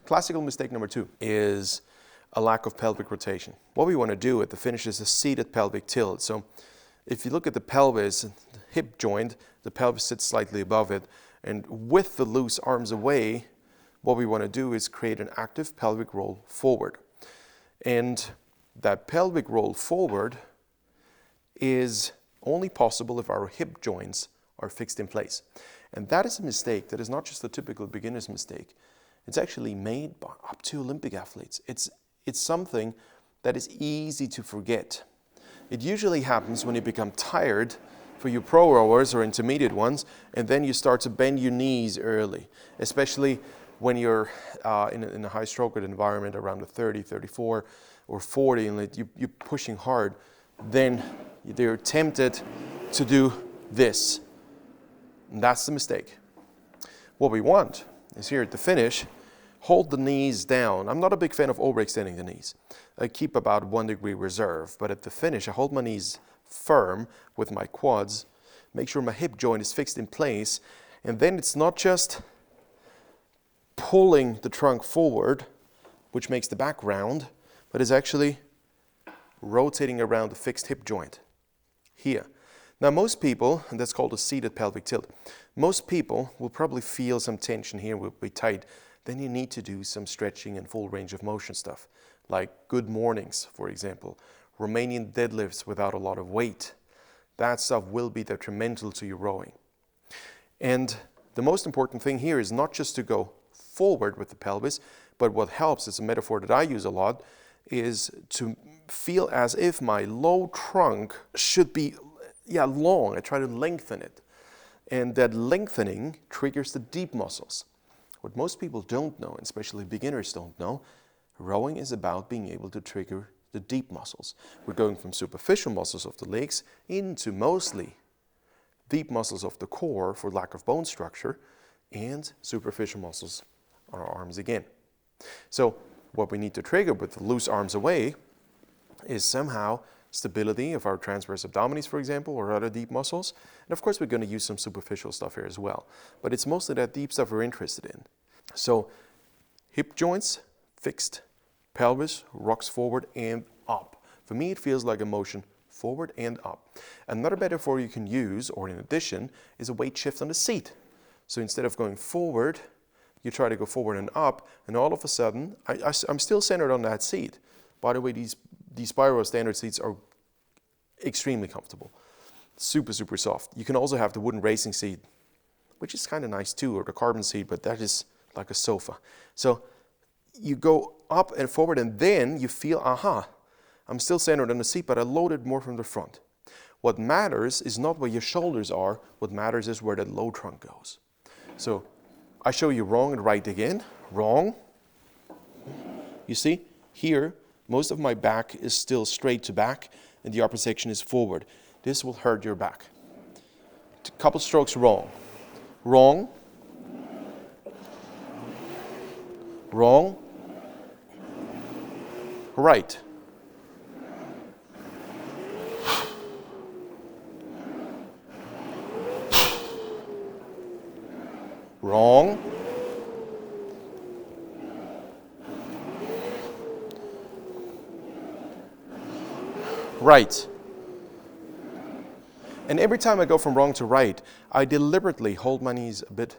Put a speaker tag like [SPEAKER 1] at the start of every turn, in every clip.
[SPEAKER 1] Classical mistake number 2 is a lack of pelvic rotation. What we want to do at the finish is a seated pelvic tilt. So if you look at the pelvis, the hip joint, the pelvis sits slightly above it, and with the loose arms away, what we want to do is create an active pelvic roll forward. And that pelvic roll forward is only possible if our hip joints are fixed in place. And that is a mistake that is not just a typical beginner's mistake. It's actually made by up to Olympic athletes. It's something that is easy to forget. It usually happens when you become tired for your pro rowers or intermediate ones, and then you start to bend your knees early, especially when you're in a high stroke rate environment around the 30, 34, or 40, and you're pushing hard. Then they're tempted to do this. And that's the mistake. What we want is here at the finish, hold the knees down. I'm not a big fan of overextending the knees. I keep about 1 degree reserve, but at the finish, I hold my knees firm with my quads, make sure my hip joint is fixed in place, and then it's not just pulling the trunk forward, which makes the back round, but it's actually rotating around the fixed hip joint here. Now most people, and that's called a seated pelvic tilt, most people will probably feel some tension here, will be tight. Then you need to do some stretching and full range of motion stuff, like good mornings, for example, Romanian deadlifts without a lot of weight. That stuff will be detrimental to your rowing. And the most important thing here is not just to go forward with the pelvis, but what helps, it's a metaphor that I use a lot, is to feel as if my low trunk should be long. I try to lengthen it. And that lengthening triggers the deep muscles. What most people don't know, and especially beginners don't know, rowing is about being able to trigger the deep muscles. We're going from superficial muscles of the legs into mostly deep muscles of the core for lack of bone structure, and superficial muscles on our arms again. So what we need to trigger with the loose arms away is somehow stability of our transverse abdominis, for example, or other deep muscles. And of course, we're going to use some superficial stuff here as well. But it's mostly that deep stuff we're interested in. So hip joints fixed, pelvis rocks forward and up. For me, it feels like a motion forward and up. Another metaphor you can use, or in addition, is a weight shift on the seat. So instead of going forward, you try to go forward and up, and all of a sudden, I'm still centered on that seat. By the way, these Spyro standard seats are extremely comfortable. Super, super soft. You can also have the wooden racing seat, which is kind of nice too, or the carbon seat, but that is like a sofa. So you go up and forward, and then you feel, I'm still centered on the seat, but I loaded more from the front. What matters is not where your shoulders are. What matters is where that low trunk goes. So I show you wrong and right again. Wrong. You see, here, most of my back is still straight to back, and the upper section is forward. This will hurt your back. A couple strokes wrong. Wrong. Wrong. Right. Wrong. Right. And every time I go from wrong to right, I deliberately hold my knees a bit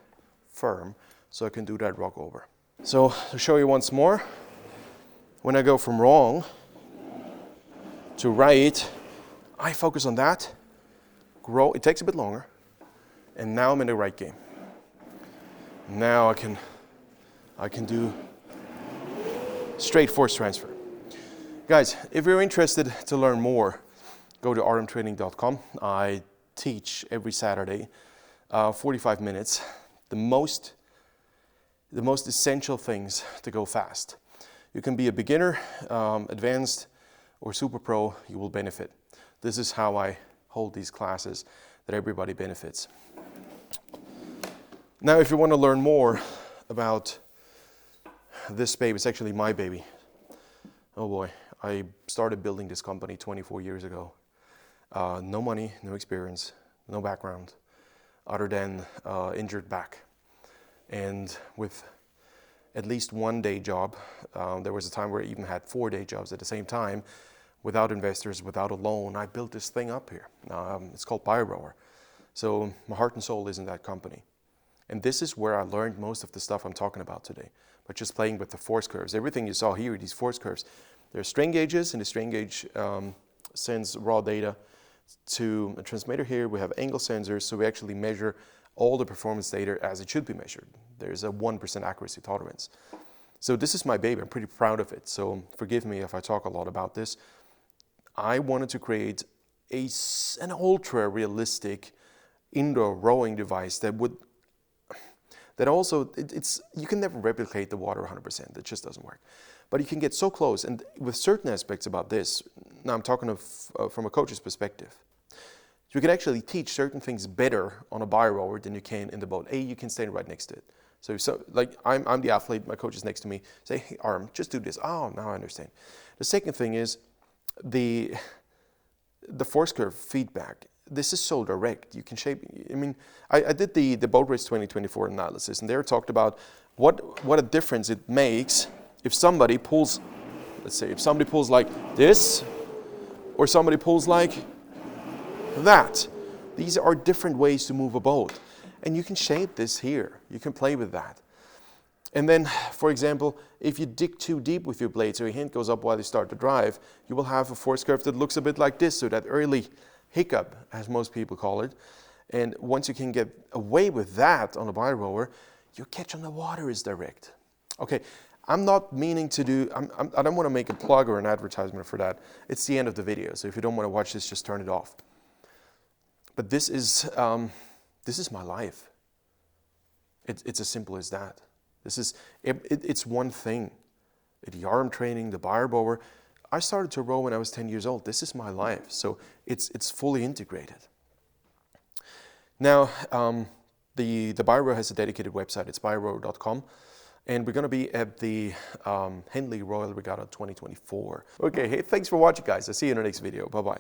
[SPEAKER 1] firm so I can do that rock over. So to show you once more, when I go from wrong to right, I focus on that, grow, it takes a bit longer, and now I'm in the right game. Now I can do straight force transfer. Guys, if you're interested to learn more, go to aramtraining.com. I teach every Saturday, 45 minutes, the most essential things to go fast. You can be a beginner, advanced, or super pro, you will benefit. This is how I hold these classes, that everybody benefits. Now, if you want to learn more about this baby, it's actually my baby. Oh boy, I started building this company 24 years ago. No money, no experience, no background, other than injured back. And with at least one day job. There was a time where I even had 4 day jobs at the same time, without investors, without a loan. I built this thing up here. It's called Biorower. So my heart and soul is in that company. And this is where I learned most of the stuff I'm talking about today, by just playing with the force curves. Everything you saw here, these force curves, there are strain gauges, and the strain gauge sends raw data to a transmitter here. We have angle sensors, so we actually measure all the performance data as it should be measured. There's a 1% accuracy tolerance. So this is my baby. I'm pretty proud of it. So forgive me if I talk a lot about this. I wanted to create an ultra realistic indoor rowing device that would, you can never replicate the water 100%. It just doesn't work. But you can get so close, and with certain aspects about this, now I'm talking from a coach's perspective, you can actually teach certain things better on a Biorower than you can in the boat. You can stand right next to it. So like I'm the athlete, my coach is next to me, say, hey, Aram, just do this. Oh, now I understand. The second thing is the force curve feedback. This is so direct. You can shape, I mean, I did the Boat Race 2024 analysis, and there talked about what a difference it makes if somebody pulls, let's say, if somebody pulls like this, or somebody pulls like that. These are different ways to move a boat. And you can shape this here. You can play with that. And then, for example, if you dig too deep with your blade, so your hand goes up while you start to drive, you will have a force curve that looks a bit like this, so that early hiccup, as most people call it. And once you can get away with that on a Biorower, your catch on the water is direct. Okay, I'm not meaning to do, I don't want to make a plug or an advertisement for that. It's the end of the video, so if you don't want to watch this, just turn it off. But this is my life. It's as simple as that. It's one thing. The Aram training, the Biorower. I started to row when I was 10 years old. This is my life. So it's fully integrated. Now, the Biorower has a dedicated website. It's biorower.com. And we're going to be at the Henley Royal Regatta 2024. Okay, hey, thanks for watching, guys. I'll see you in the next video. Bye-bye.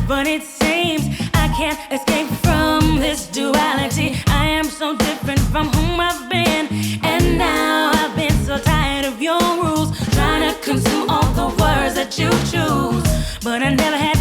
[SPEAKER 2] But it seems I can't escape from this duality. I am so different from whom I've been, and now I've been so tired of your rules, trying to consume all the words that you choose. But I never had